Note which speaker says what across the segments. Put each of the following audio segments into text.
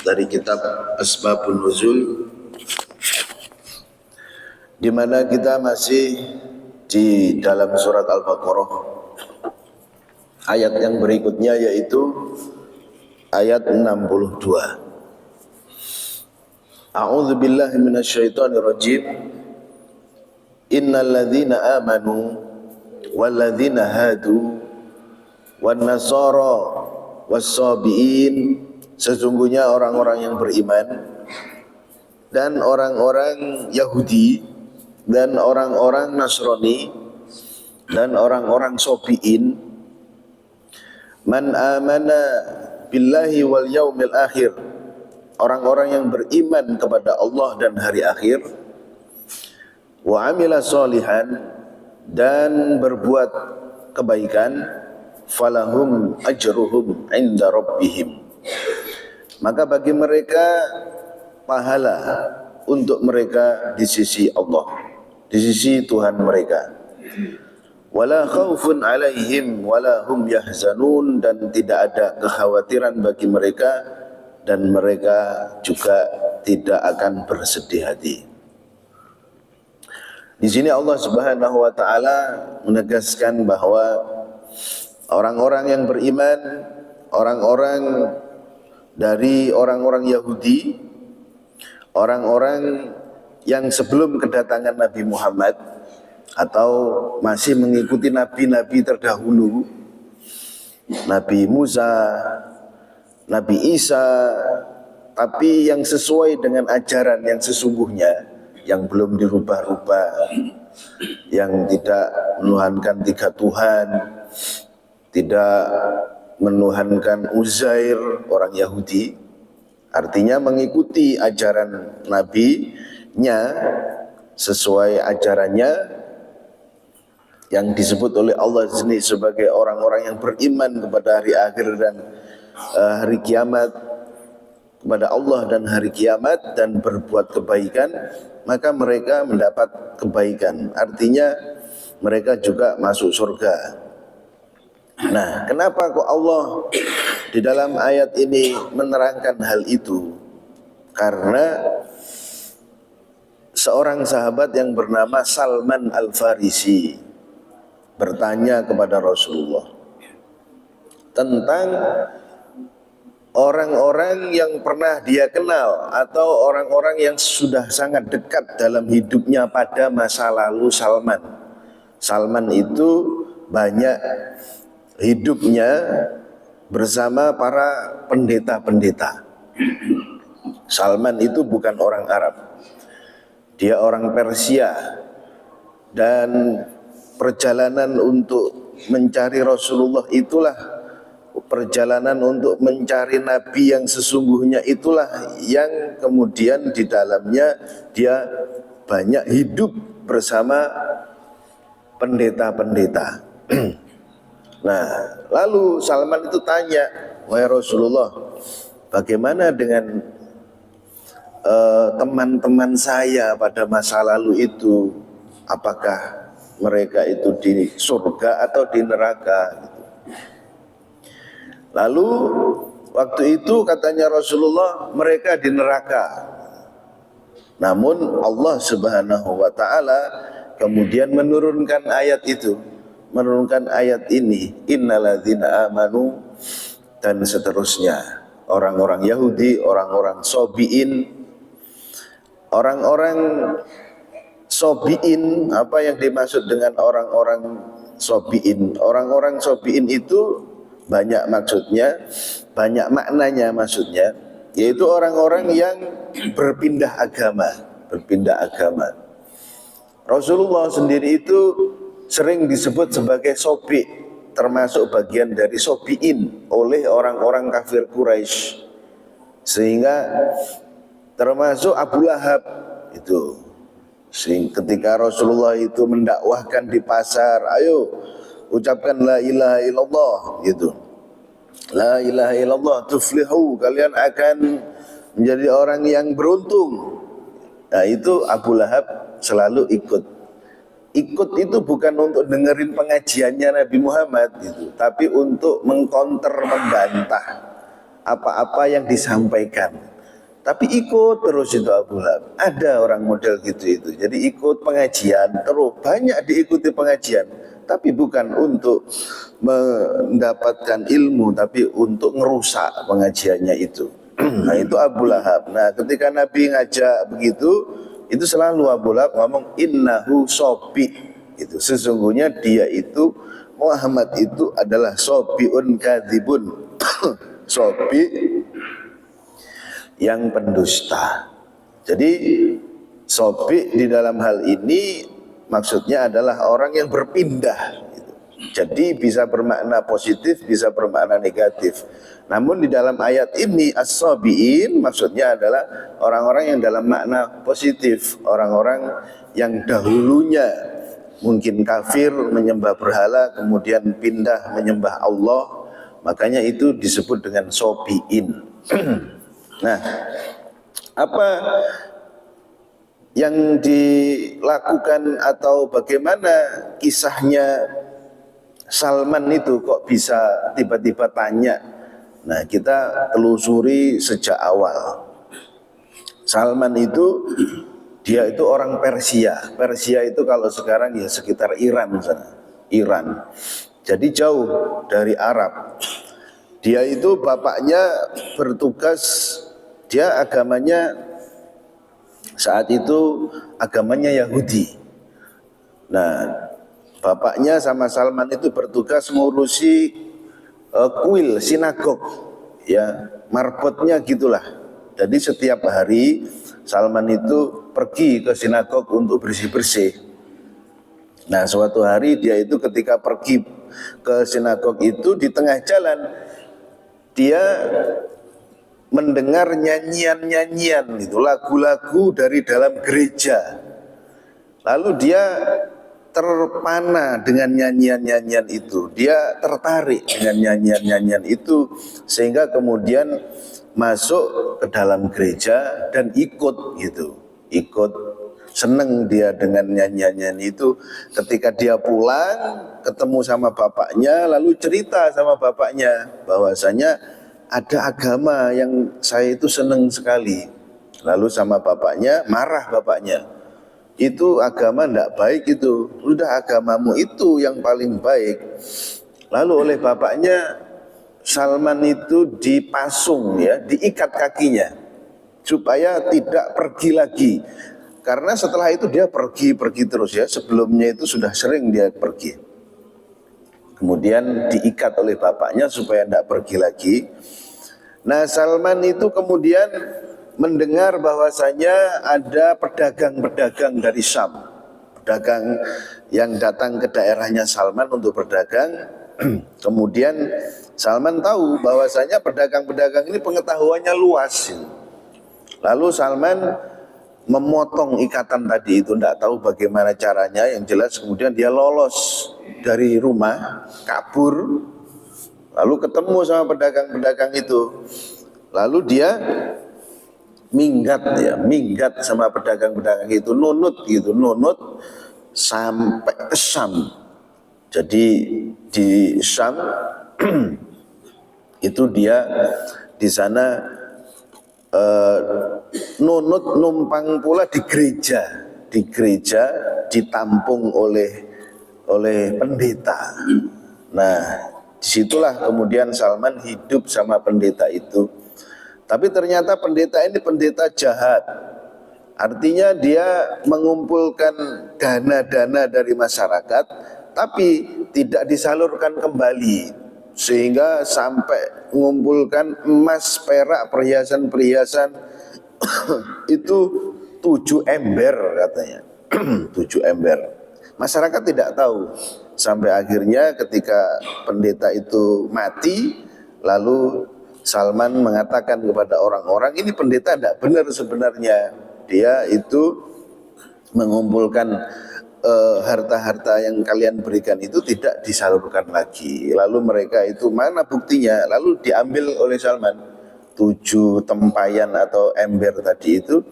Speaker 1: dari kitab Asbabun Nuzul, di mana kita masih di dalam surat Al-Baqarah. Ayat yang berikutnya yaitu ayat 62. A'udzu billahi minasyaitonir rajim. Innal ladzina amanu wal ladzina hadu wan nasara was-sabiin, sesungguhnya orang-orang yang beriman dan orang-orang Yahudi dan orang-orang Nasrani dan orang-orang Sabiin, man amana billahi wal yaumil akhir, orang-orang yang beriman kepada Allah dan hari akhir, wa amila sholihan, dan berbuat kebaikan, falahum ajruhum inda rabbihim, maka bagi mereka pahala untuk mereka di sisi Allah, di sisi Tuhan mereka. Wala khaufun alaihim wala hum yahzanun, dan tidak ada kekhawatiran bagi mereka dan mereka juga tidak akan bersedih hati. Di sini Allah Subhanahu wa taala menegaskan bahwa orang-orang yang beriman, orang-orang dari orang-orang Yahudi, orang-orang yang sebelum kedatangan Nabi Muhammad atau masih mengikuti nabi-nabi terdahulu, Nabi Musa, Nabi Isa, tapi yang sesuai dengan ajaran yang sesungguhnya, yang belum dirubah-rubah, yang tidak menuhankan tiga Tuhan, tidak menuhankan Uzair, orang Yahudi, artinya mengikuti ajaran nabinya, sesuai ajarannya yang disebut oleh Allah sendiri sebagai orang-orang yang beriman kepada hari akhir dan hari kiamat, kepada Allah dan hari kiamat, dan berbuat kebaikan, maka mereka mendapat kebaikan, artinya mereka juga masuk surga. Nah, kenapa kok Allah di dalam ayat ini menerangkan hal itu? Karena seorang sahabat yang bernama Salman Al-Farisi bertanya kepada Rasulullah tentang orang-orang yang pernah dia kenal atau orang-orang yang sudah sangat dekat dalam hidupnya pada masa lalu Salman. Salman itu banyak hidupnya bersama para pendeta-pendeta. Salman itu bukan orang Arab, dia orang Persia, dan perjalanan untuk mencari Rasulullah itulah, perjalanan untuk mencari Nabi yang sesungguhnya itulah yang kemudian di dalamnya dia banyak hidup bersama pendeta-pendeta. Nah, lalu Salman itu tanya, wahai Rasulullah, bagaimana dengan teman-teman saya pada masa lalu itu? Apakah mereka itu di surga atau di neraka? Lalu waktu itu katanya Rasulullah, mereka di neraka. Namun Allah Subhanahu wa taala kemudian menurunkan ayat itu, menurunkan ayat ini, innalladzina amanu, dan seterusnya. Orang-orang Yahudi, orang-orang Sabiin. Orang-orang Sabiin, apa yang dimaksud dengan orang-orang Sabiin? Orang-orang Sabiin itu banyak maksudnya, banyak maknanya maksudnya, yaitu orang-orang yang berpindah agama, berpindah agama. Rasulullah sendiri itu sering disebut sebagai Sobi, termasuk bagian dari Sobiin oleh orang-orang kafir Quraisy, sehingga termasuk Abu Lahab itu. Ketika Rasulullah itu mendakwahkan di pasar, ayo ucapkan la ilaha illallah gitu. La ilaha illallah tuflihu, kalian akan menjadi orang yang beruntung. Nah, itu Abu Lahab selalu ikut. Ikut itu bukan untuk dengerin pengajiannya Nabi Muhammad itu, tapi untuk mengkonter, membantah apa-apa yang disampaikan. Tapi ikut terus itu Abu Lahab. Ada orang model gitu itu. Jadi ikut pengajian terus, banyak diikuti pengajian, tapi bukan untuk mendapatkan ilmu, tapi untuk ngerusak pengajiannya itu. Nah itu Abu Lahab. Nah ketika Nabi ngajak begitu, itu selalu Abu Lahab ngomong innahu sobi. Itu sesungguhnya dia itu, Muhammad itu adalah sobiun kadzibun. Sobi yang pendusta. Jadi sobi di dalam hal ini maksudnya adalah orang yang berpindah. Jadi bisa bermakna positif, bisa bermakna negatif. Namun di dalam ayat ini as-sabiin maksudnya adalah orang-orang yang dalam makna positif, orang-orang yang dahulunya mungkin kafir menyembah berhala kemudian pindah menyembah Allah, makanya itu disebut dengan sabiin. Nah, apa yang dilakukan atau bagaimana kisahnya Salman itu kok bisa tiba-tiba tanya? Nah, kita telusuri sejak awal. Salman itu dia itu orang Persia. Persia itu kalau sekarang ya sekitar Iran sana. Iran. Jadi jauh dari Arab. Dia itu bapaknya bertugas, dia agamanya saat itu agamanya Yahudi. Nah, bapaknya sama Salman itu bertugas ngurusi kuil sinagog, ya marbotnya gitulah. Jadi setiap hari Salman itu pergi ke sinagog untuk bersih-bersih. Nah suatu hari dia itu ketika pergi ke sinagog itu di tengah jalan dia mendengar nyanyian-nyanyian itu, lagu-lagu dari dalam gereja. Lalu dia terpana dengan nyanyian-nyanyian itu, dia tertarik dengan nyanyian-nyanyian itu, sehingga kemudian masuk ke dalam gereja dan ikut gitu, ikut seneng dia dengan nyanyian-nyanyian itu. Ketika dia pulang ketemu sama bapaknya, lalu cerita sama bapaknya bahwasanya ada agama yang saya itu seneng sekali. Lalu sama bapaknya, marah bapaknya, itu agama tidak baik itu, udah agamamu itu yang paling baik. Lalu oleh bapaknya Salman itu dipasung, ya, diikat kakinya supaya tidak pergi lagi. Karena setelah itu dia pergi terus, ya. Sebelumnya itu sudah sering dia pergi. Kemudian diikat oleh bapaknya supaya tidak pergi lagi. Nah Salman itu kemudian mendengar bahwasanya ada pedagang-pedagang dari Syam, pedagang yang datang ke daerahnya Salman untuk berdagang. Kemudian Salman tahu bahwasanya pedagang-pedagang ini pengetahuannya luas. Lalu Salman memotong ikatan tadi itu, tidak tahu bagaimana caranya. Yang jelas kemudian dia lolos dari rumah, kabur, lalu ketemu sama pedagang-pedagang itu. Lalu dia minggat sama pedagang-pedagang itu, nunut sampai ke Syam. Jadi di Syam itu dia di sana numpang pula di gereja ditampung oleh pendeta. Nah, disitulah kemudian Salman hidup sama pendeta itu. Tapi ternyata pendeta ini pendeta jahat. Artinya dia mengumpulkan dana-dana dari masyarakat, tapi tidak disalurkan kembali, sehingga sampai mengumpulkan emas, perak, perhiasan-perhiasan itu 7 ember katanya. 7 ember. Masyarakat tidak tahu. Sampai akhirnya ketika pendeta itu mati, lalu Salman mengatakan kepada orang-orang, ini pendeta tidak benar sebenarnya. Dia itu mengumpulkan harta-harta yang kalian berikan itu tidak disalurkan lagi. Lalu mereka itu mana buktinya? Lalu diambil oleh Salman 7 tempayan atau ember tadi itu,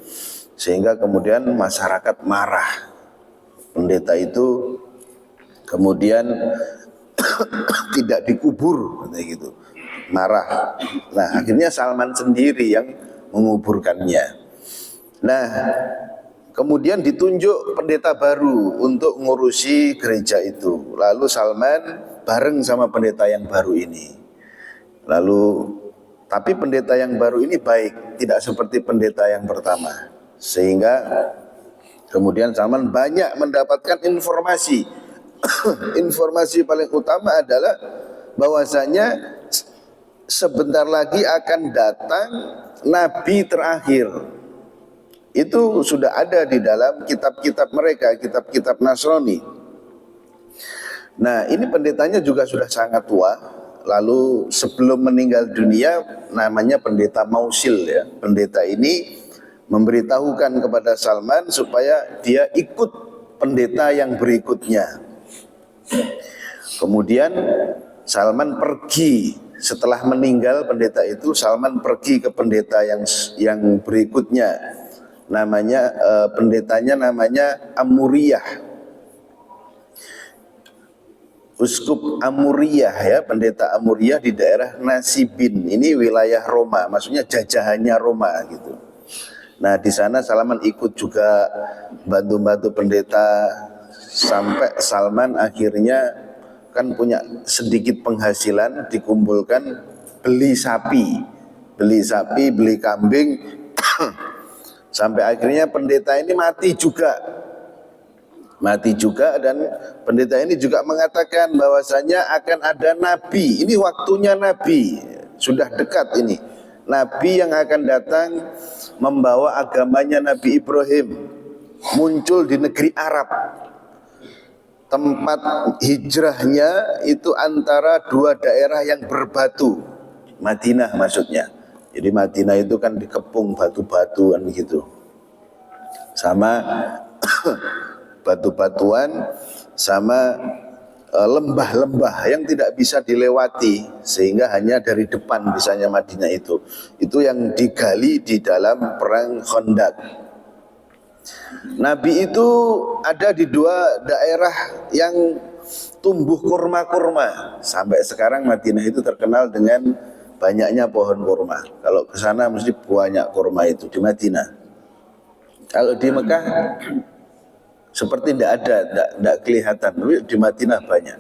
Speaker 1: sehingga kemudian masyarakat marah. Pendeta itu kemudian tidak dikubur, gitu. marah. Nah, akhirnya Salman sendiri yang menguburkannya. Nah, kemudian ditunjuk pendeta baru untuk ngurusi gereja itu. Lalu Salman bareng sama pendeta yang baru ini. Tapi pendeta yang baru ini baik, tidak seperti pendeta yang pertama. Sehingga kemudian Salman banyak mendapatkan informasi. Informasi paling utama adalah bahwasanya sebentar lagi akan datang nabi terakhir. Itu sudah ada di dalam kitab-kitab mereka, kitab-kitab Nasrani. Nah, ini pendetanya juga sudah sangat tua. Lalu sebelum meninggal dunia namanya pendeta Mausil ya. Pendeta ini memberitahukan kepada Salman supaya dia ikut pendeta yang berikutnya. Kemudian Salman pergi setelah meninggal pendeta itu. Salman pergi ke pendeta yang berikutnya. Namanya pendetanya namanya Amuriyah. Uskup Amuriyah ya, pendeta Amuriyah di daerah Nasibin. Ini wilayah Roma, maksudnya jajahannya Roma gitu. Nah, di sana Salman ikut juga bantu-bantu pendeta sampai Salman akhirnya kan punya sedikit penghasilan, dikumpulkan beli sapi, beli kambing sampai akhirnya pendeta ini mati juga dan pendeta ini juga mengatakan bahwasanya akan ada nabi. Ini waktunya nabi, sudah dekat ini. Nabi yang akan datang membawa agamanya Nabi Ibrahim, muncul di negeri Arab. Tempat hijrahnya itu antara dua daerah yang berbatu, Madinah maksudnya. Jadi Madinah itu kan dikepung batu-batuan gitu, sama batu-batuan sama lembah-lembah yang tidak bisa dilewati, sehingga hanya dari depan bisanya Madinah itu yang digali di dalam perang Khandaq. Nabi itu ada di dua daerah yang tumbuh kurma-kurma. Sampai sekarang Madinah itu terkenal dengan banyaknya pohon kurma. Kalau ke sana mesti banyak kurma itu di Madinah. Kalau di Mekah seperti tidak ada, tidak kelihatan. Di Madinah banyak.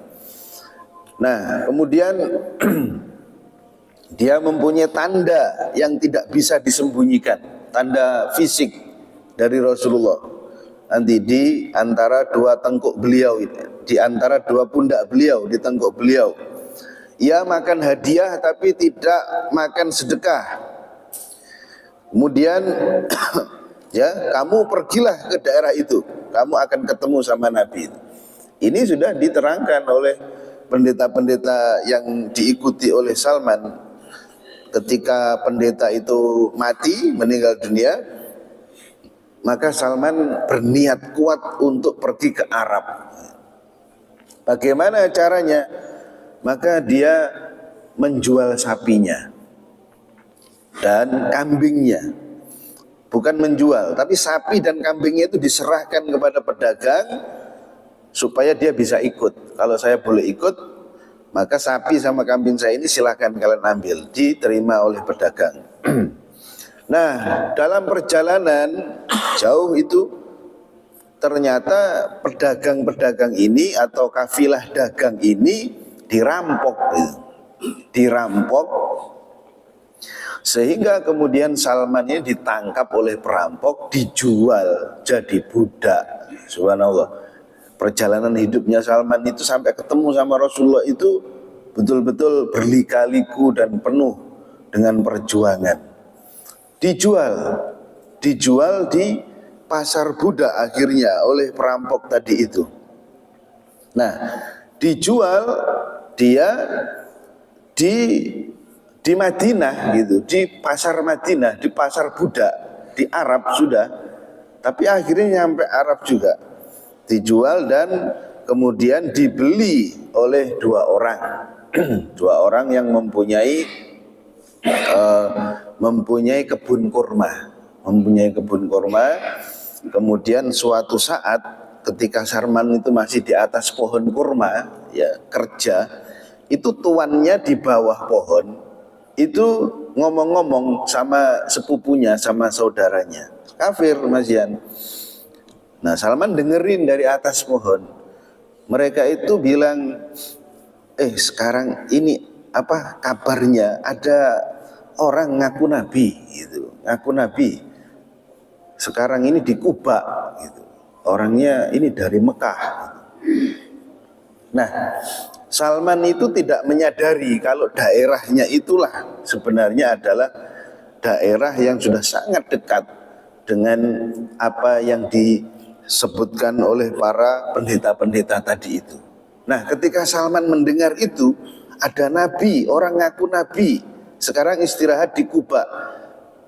Speaker 1: Nah, kemudian dia mempunyai tanda yang tidak bisa disembunyikan, tanda fisik dari Rasulullah. Nanti di antara dua tengkuk beliau, di antara dua pundak beliau, di tengkuk beliau. Ia makan hadiah tapi tidak makan sedekah. Kemudian ya, kamu pergilah ke daerah itu, kamu akan ketemu sama Nabi. Ini sudah diterangkan oleh pendeta-pendeta yang diikuti oleh Salman. Ketika pendeta itu mati, meninggal dunia, maka Salman berniat kuat untuk pergi ke Arab. Bagaimana caranya? Maka dia menjual sapinya dan kambingnya. Bukan menjual, tapi sapi dan kambingnya itu diserahkan kepada pedagang supaya dia bisa ikut. Kalau saya boleh ikut, maka sapi sama kambing saya ini silahkan kalian ambil. Diterima oleh pedagang. Nah, dalam perjalanan jauh itu ternyata pedagang-pedagang ini atau kafilah dagang ini dirampok. Sehingga kemudian Salman ini ditangkap oleh perampok, dijual jadi budak. Subhanallah. Perjalanan hidupnya Salman itu sampai ketemu sama Rasulullah itu betul-betul berlika-liku dan penuh dengan perjuangan. Dijual di pasar budak akhirnya oleh perampok tadi itu. Nah, dijual dia di Madinah gitu, di pasar Madinah, di pasar budak, di Arab sudah, tapi akhirnya nyampe Arab juga, dijual dan kemudian dibeli oleh dua orang yang mempunyai kebun kurma, Kemudian suatu saat ketika Salman itu masih di atas pohon kurma, ya kerja, itu tuannya di bawah pohon. itu ngomong-ngomong sama sepupunya, sama saudaranya. Kafir Mas Yan. Nah Salman dengerin dari atas pohon. Mereka itu bilang, sekarang ini apa kabarnya ada orang ngaku nabi gitu, ngaku nabi. Sekarang ini di Kuba gitu. Orangnya ini dari Mekah. Nah, Salman itu tidak menyadari kalau daerahnya itulah sebenarnya adalah daerah yang sudah sangat dekat dengan apa yang disebutkan oleh para pendeta-pendeta tadi itu. Nah, ketika Salman mendengar itu, ada nabi, orang ngaku nabi, sekarang istirahat di Kuba.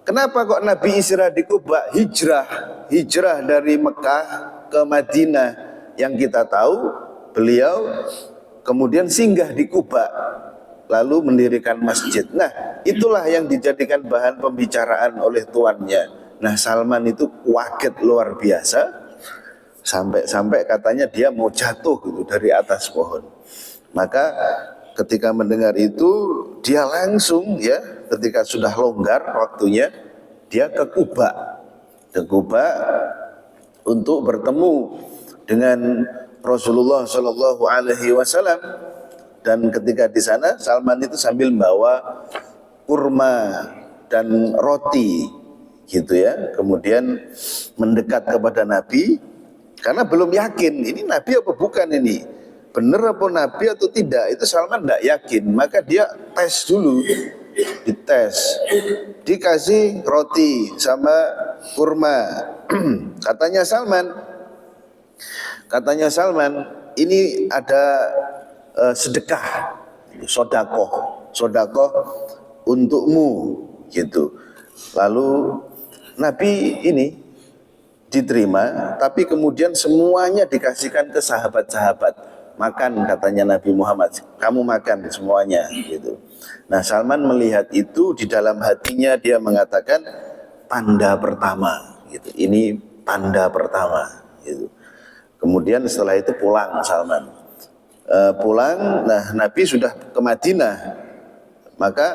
Speaker 1: Kenapa kok Nabi istirahat di Kuba? Hijrah dari Mekah ke Madinah. Yang kita tahu beliau kemudian singgah di Kuba, lalu mendirikan masjid. Nah, itulah yang dijadikan bahan pembicaraan oleh tuannya. Nah, Salman itu kaget luar biasa, sampai katanya dia mau jatuh gitu dari atas pohon. Maka ketika mendengar itu, dia langsung ketika sudah longgar waktunya, dia ke Kuba untuk bertemu dengan Rasulullah Shallallahu Alaihi Wasallam. Dan ketika di sana, Salman itu sambil membawa kurma dan roti, gitu ya. Kemudian mendekat kepada Nabi, karena belum yakin ini Nabi apa bukan ini, benar apa Nabi atau tidak. Itu Salman tidak yakin, maka dia tes dulu. Dites, dikasih roti sama kurma. Katanya Salman, ini ada sedekah, sodakoh untukmu, gitu. Lalu Nabi ini diterima, tapi kemudian semuanya dikasihkan ke sahabat-sahabat. Makan, katanya Nabi Muhammad, kamu makan semuanya, gitu. Nah, Salman melihat itu, di dalam hatinya dia mengatakan tanda pertama, gitu. Ini tanda pertama, gitu. Kemudian setelah itu pulang Salman. Pulang, nah Nabi sudah ke Madinah. Maka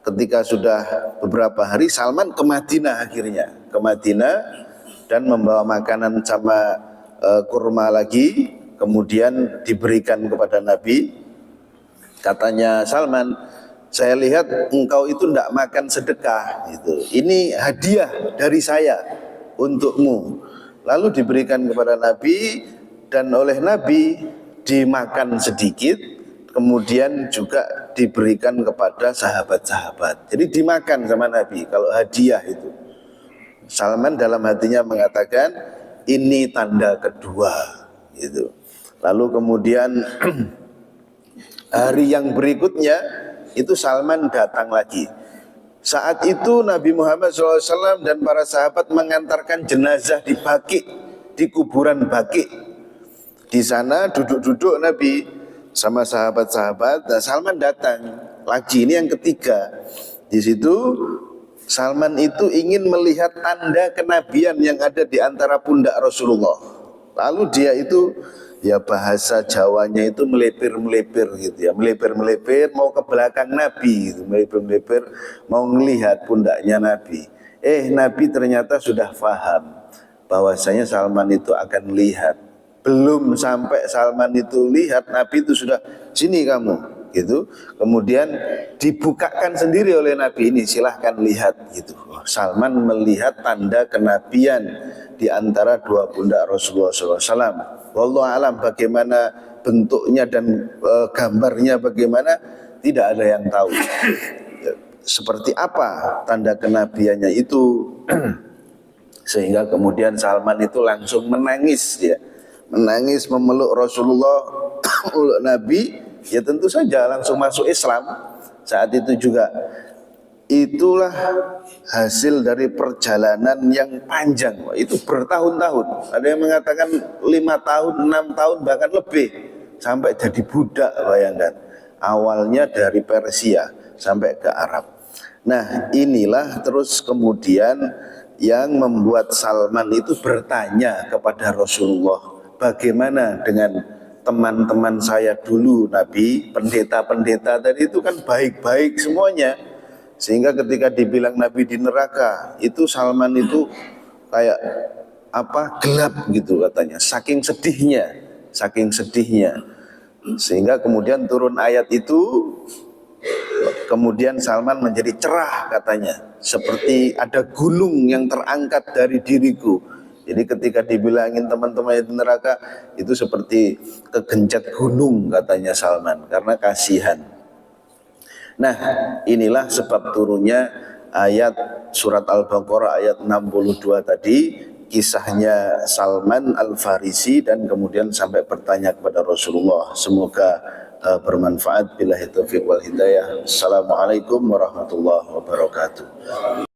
Speaker 1: ketika sudah beberapa hari, Salman ke Madinah akhirnya, ke Madinah dan membawa makanan sama kurma lagi. Kemudian diberikan kepada Nabi. Katanya Salman, saya lihat engkau itu tidak makan sedekah, gitu. Ini hadiah dari saya untukmu. Lalu diberikan kepada Nabi, dan oleh Nabi dimakan sedikit, kemudian juga diberikan kepada sahabat-sahabat. Jadi dimakan sama Nabi kalau hadiah itu. Salman dalam hatinya mengatakan ini tanda kedua, gitu. Lalu kemudian hari yang berikutnya itu Salman datang lagi. Saat itu Nabi Muhammad SAW dan para sahabat mengantarkan jenazah di Baqi', di kuburan Baqi'. Di sana duduk-duduk Nabi sama sahabat-sahabat. Dan Salman datang lagi, ini yang ketiga. Di situ Salman itu ingin melihat tanda kenabian yang ada di antara pundak Rasulullah. Lalu dia itu, bahasa Jawanya itu melepir-melepir gitu ya, melepir-melepir mau ke belakang Nabi gitu, melepir-melepir mau melihat pundaknya Nabi. Nabi ternyata sudah faham bahwasanya Salman itu akan lihat. Belum sampai Salman itu lihat, Nabi itu sudah, sini kamu, gitu. Kemudian dibukakan sendiri oleh Nabi, ini silahkan lihat, gitu. Salman melihat tanda kenabian di antara dua pundak Rasulullah SAW. Wallahu alam bagaimana bentuknya dan gambarnya bagaimana, tidak ada yang tahu. Seperti apa tanda kenabiannya itu. Sehingga kemudian Salman itu langsung menangis, menangis memeluk Rasulullah, memeluk Nabi. Ya tentu saja langsung masuk Islam saat itu juga. Itulah hasil dari perjalanan yang panjang. Itu bertahun-tahun. Ada yang mengatakan 5 tahun, 6 tahun, bahkan lebih. Sampai jadi budak, bayangkan. Awalnya dari Persia sampai ke Arab. Nah inilah terus kemudian yang membuat Salman itu bertanya kepada Rasulullah, bagaimana dengan teman-teman saya dulu Nabi, pendeta-pendeta tadi itu kan baik-baik semuanya. Sehingga ketika dibilang Nabi di neraka, itu Salman itu kayak gelap gitu katanya, saking sedihnya. Sehingga kemudian turun ayat itu, kemudian Salman menjadi cerah katanya, seperti ada gunung yang terangkat dari diriku. Jadi ketika dibilangin teman-teman di neraka, itu seperti kegencet gunung katanya Salman, karena kasihan. Nah, inilah sebab turunnya ayat surat Al-Baqarah ayat 62 tadi, kisahnya Salman Al-Farisi dan kemudian sampai bertanya kepada Rasulullah. Semoga bermanfaat. Billahi taufiq wal hidayah. Assalamualaikum warahmatullahi wabarakatuh.